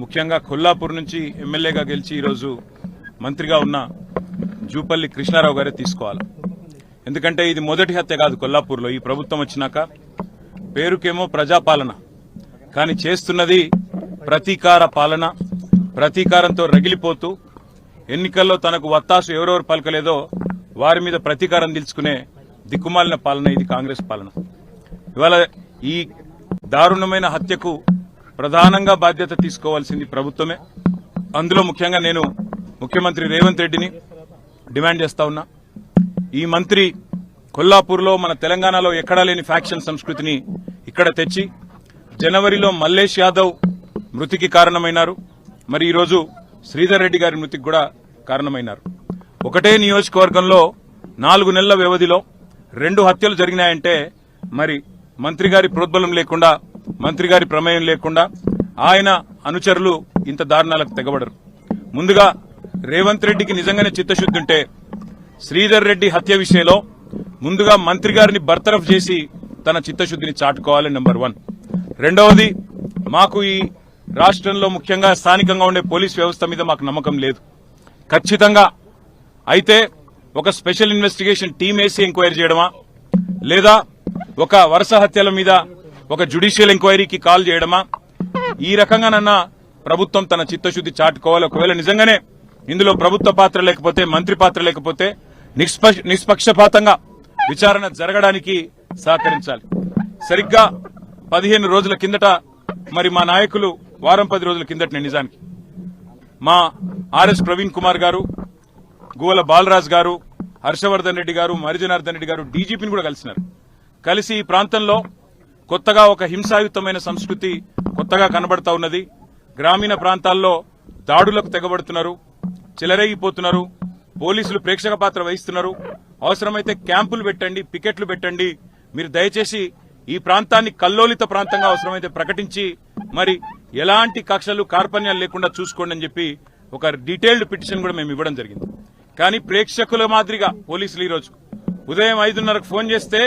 ముఖ్యంగా కొల్లాపూర్ నుంచి ఎమ్మెల్యేగా గెలిచి ఈరోజు మంత్రిగా ఉన్న జూపల్లి కృష్ణారావు గారే తీసుకోవాలి. ఎందుకంటే ఇది మొదటి హత్య కాదు కొల్లాపూర్లో. ఈ ప్రభుత్వం వచ్చినాక పేరుకేమో ప్రజాపాలన, కానీ చేస్తున్నది ప్రతీకార పాలన. ప్రతీకారంతో రగిలిపోతూ ఎన్నికల్లో తనకు వత్తాసు ఎవరెవరు పలకలేదో వారి మీద ప్రతీకారం తీల్చుకునే దిక్కుమాలిన పాలన ఇది కాంగ్రెస్ పాలన. ఇవాళ ఈ దారుణమైన హత్యకు ప్రధానంగా బాధ్యత తీసుకోవాల్సింది ప్రభుత్వమే. అందులో ముఖ్యంగా నేను ముఖ్యమంత్రి రేవంత్ రెడ్డిని డిమాండ్ చేస్తా ఉన్నా. ఈ మంత్రి కొల్లాపూర్లో మన తెలంగాణలో ఎక్కడా లేని ఫ్యాక్షన్ సంస్కృతిని ఇక్కడ తెచ్చి జనవరిలో మల్లేష్ యాదవ్ మృతికి కారణమైనారు. మరి ఈరోజు శ్రీధర్ రెడ్డి గారి మృతికి కూడా కారణమైనారు. ఒకటే నియోజకవర్గంలో 4 నెలల వ్యవధిలో 2 హత్యలు జరిగినాయంటే మరి మంత్రి గారి ప్రోద్బలం లేకుండా, మంత్రి గారి ప్రమేయం లేకుండా ఆయన అనుచరులు ఇంత దారుణాలకు తెగబడరు. ముందుగా రేవంత్ రెడ్డికి నిజంగానే చిత్తశుద్ధి ఉంటే శ్రీధర్ రెడ్డి హత్య విషయంలో ముందుగా మంత్రి గారిని బర్తరఫ్ చేసి తన చిత్తశుద్ధిని చాటుకోవాలి. నెంబర్ 1. రెండవది, మాకు ఈ రాష్ట్రంలో ముఖ్యంగా స్థానికంగా ఉండే పోలీస్ వ్యవస్థ మీద మాకు నమ్మకం లేదు. ఖచ్చితంగా అయితే ఒక స్పెషల్ ఇన్వెస్టిగేషన్ టీం వేసి ఎంక్వైరీ చేయడమా, లేదా ఒక వరుస హత్యల మీద ఒక జ్యుడిషియల్ ఎంక్వైరీకి కాల్ చేయడమా, ఈ రకంగానన్నా ప్రభుత్వం తన చిత్తశుద్ది చాటుకోవాలి. ఒకవేళ నిజంగానే ఇందులో ప్రభుత్వ పాత్ర లేకపోతే, మంత్రి పాత్ర లేకపోతే నిష్పక్షపాతంగా విచారణ జరగడానికి సహకరించాలి. సరిగ్గా 15 రోజుల కిందట మరి మా నాయకులు వారం 10 రోజుల కిందట నిజానికి మా ఆర్ఎస్ ప్రవీణ్ కుమార్ గారు, గువ్వల బాలరాజ్ గారు, హర్షవర్ధన్ రెడ్డి గారు, మరిజనార్దన్ రెడ్డి గారు డీజీపీని కూడా కలిసినారు. కలిసి ఈ ప్రాంతంలో కొత్తగా ఒక హింసాయుతమైన సంస్కృతి కొత్తగా కనబడతా ఉన్నది. గ్రామీణ ప్రాంతాల్లో దాడులకు తెగబడుతున్నారు, చెలరేగిపోతున్నారు, పోలీసులు ప్రేక్షక పాత్ర వహిస్తున్నారు. అవసరమైతే క్యాంపులు పెట్టండి, పికెట్లు పెట్టండి. మీరు దయచేసి ఈ ప్రాంతాన్ని కల్లోలిత ప్రాంతంగా అవసరమైతే ప్రకటించి మరి ఎలాంటి కక్షలు కార్పణ్యాలు లేకుండా చూసుకోండి అని చెప్పి ఒక డీటెయిల్డ్ పిటిషన్ కూడా మేము ఇవ్వడం జరిగింది. కానీ ప్రేక్షకుల మాదిరిగా పోలీసులు ఈరోజు ఉదయం 5:30కు ఫోన్ చేస్తే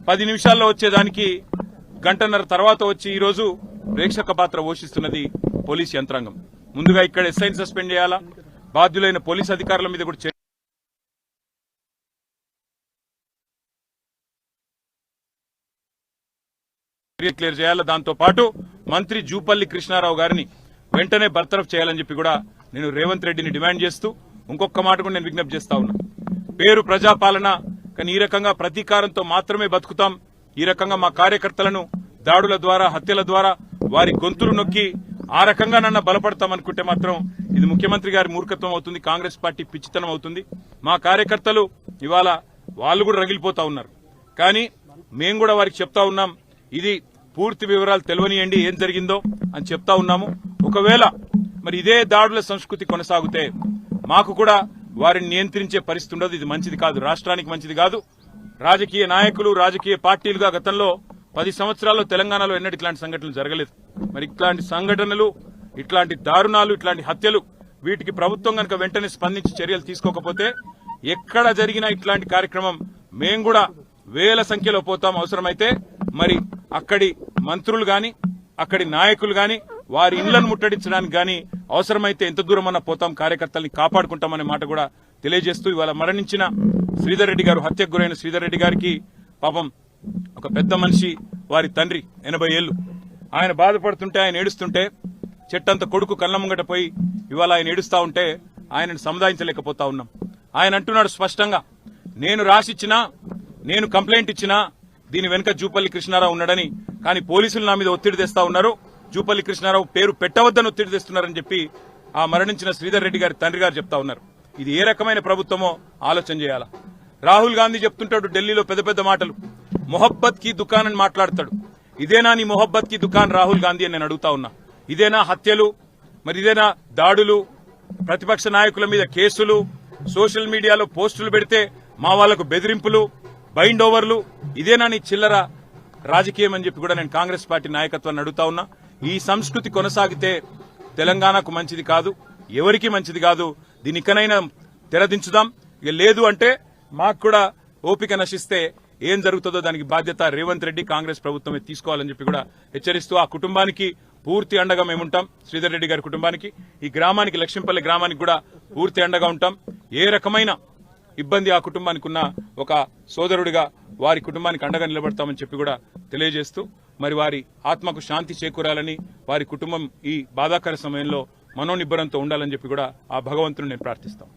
10 నిమిషాల్లో వచ్చేదానికి 1.5 గంటల తర్వాత వచ్చి ఈరోజు ప్రేక్షక పాత్ర పోషిస్తున్నది పోలీస్ యంత్రాంగం. ముందుగా ఇక్కడ ఎస్ఐని సస్పెండ్ చేయాలా, బాధ్యులైన పోలీస్ అధికారుల మీద కూడా క్లియర్ చేయాలి. దాంతో పాటు మంత్రి జూపల్లి కృష్ణారావు గారిని వెంటనే బర్తరఫ్ చేయాలని చెప్పి కూడా నేను రేవంత్ రెడ్డిని డిమాండ్ చేస్తూ ఇంకొక మాట కూడా నేను విజ్ఞప్తి చేస్తా ఉన్నా. పేరు ప్రజాపాలన, కానీ ఈ రకంగా ప్రతీకారంతో మాత్రమే బతుకుతాం. ఈ రకంగా మా కార్యకర్తలను దాడుల ద్వారా, హత్యల ద్వారా వారి గొంతులు నొక్కి ఆ రకంగా నన్ను బలపడతామనుకుంటే మాత్రం ఇది ముఖ్యమంత్రి గారి మూర్ఖత్వం అవుతుంది, కాంగ్రెస్ పార్టీ పిచ్చితనం అవుతుంది. మా కార్యకర్తలు ఇవాళ వాళ్ళు కూడా రగిలిపోతా ఉన్నారు. కానీ మేము కూడా వారికి చెప్తా ఉన్నాం, ఇది పూర్తి వివరాలు తెలియనియండి ఏం జరిగిందో అని చెప్తా ఉన్నాము. ఒకవేళ మరి ఇదే దాడుల సంస్కృతి కొనసాగితే మాకు కూడా వారిని నియంత్రించే పరిస్థితి ఉండదు. ఇది మంచిది కాదు, రాష్ట్రానికి మంచిది కాదు. రాజకీయ నాయకులు, రాజకీయ పార్టీలుగా గతంలో 10 సంవత్సరాల్లో తెలంగాణలో ఎన్నడూ ఇట్లాంటి సంఘటనలు జరగలేదు. మరి ఇట్లాంటి సంఘటనలు, ఇట్లాంటి దారుణాలు, ఇట్లాంటి హత్యలు, వీటికి ప్రభుత్వం కనుక వెంటనే స్పందించి చర్యలు తీసుకోకపోతే ఎక్కడ జరిగినా ఇట్లాంటి కార్యక్రమం మేము కూడా వేల సంఖ్యలో పోతాం. అవసరమైతే మరి అక్కడి మంత్రులు గాని, అక్కడి నాయకులు గాని వారి ఇళ్లను ముట్టడించడానికి గాని అవసరమైతే ఎంత దూరమన్నా పోతాం, కార్యకర్తల్ని కాపాడుకుంటామనే మాట కూడా తెలియజేస్తూ ఇవాళ మరణించిన శ్రీధర్ రెడ్డి గారు, హత్యకు గురైన శ్రీధర్ రెడ్డి గారికి పాపం ఒక పెద్ద మనిషి, వారి తండ్రి 80 ఏళ్లు, ఆయన బాధపడుతుంటే, ఆయన ఏడుస్తుంటే చెట్టంత కొడుకు కళ్ళ ముంగట పోయి ఇవాళ ఆయన ఏడుస్తా ఉంటే ఆయనను సముదాయించలేకపోతా ఉన్నాం. ఆయన అంటున్నాడు స్పష్టంగా, నేను రాసిచ్చినా, నేను కంప్లైంట్ ఇచ్చినా దీని వెనుక జూపల్లి కృష్ణారావు ఉన్నాడని, కానీ పోలీసులు నా మీద ఒత్తిడి తెస్తా ఉన్నారు, జూపల్లి కృష్ణారావు పేరు పెట్టవద్దని ఒత్తిడి తెస్తున్నారని చెప్పి ఆ మరణించిన శ్రీధర్ రెడ్డి గారి తండ్రి గారు చెప్తా ఉన్నారు. ఇది ఏ రకమైన ప్రభుత్వమో ఆలోచన చేయాలా. రాహుల్ గాంధీ చెప్తుంటాడు ఢిల్లీలో పెద్ద పెద్ద మాటలు, మొహబ్బత్ కి దుకాన్ అని మాట్లాడతాడు. ఇదేనా నీ మొహబ్బత్ కి దుకాన్ రాహుల్ గాంధీ అని నేను అడుగుతా ఉన్నా. ఇదేనా హత్యలు, మరి ఇదేనా దాడులు, ప్రతిపక్ష నాయకుల మీద కేసులు, సోషల్ మీడియాలో పోస్టులు పెడితే మా వాళ్లకు బెదిరింపులు, బైండ్ ఓవర్లు, ఇదేనా నీ చిల్లర రాజకీయం అని చెప్పి కూడా నేను కాంగ్రెస్ పార్టీ నాయకత్వాన్ని అడుగుతా ఉన్నా. ఈ సంస్కృతి కొనసాగితే తెలంగాణకు మంచిది కాదు, ఎవరికి మంచిది కాదు. దీని ఇకనైనా తెరదించుదాం. ఇక లేదు అంటే మాకు కూడా ఓపిక నశిస్తే ఏం జరుగుతుందో దానికి బాధ్యత రేవంత్ రెడ్డి, కాంగ్రెస్ ప్రభుత్వమే తీసుకోవాలని చెప్పి కూడా హెచ్చరిస్తూ ఆ కుటుంబానికి పూర్తి అండగా మేముంటాం. శ్రీధర్ రెడ్డి గారి కుటుంబానికి, ఈ గ్రామానికి, లక్ష్మీపల్లి గ్రామానికి కూడా పూర్తి అండగా ఉంటాం. ఏ రకమైన ఇబ్బంది ఆ కుటుంబానికి ఉన్న ఒక సోదరుడిగా వారి కుటుంబానికి అండగా నిలబడతామని చెప్పి కూడా తెలియజేస్తూ, మరి వారి ఆత్మకు శాంతి చేకూరాలని, వారి కుటుంబం ఈ బాధాకర సమయంలో మనోనిబ్బరంతో ఉండాలని చెప్పి కూడా ఆ భగవంతుని నేను ప్రార్థిస్తాం.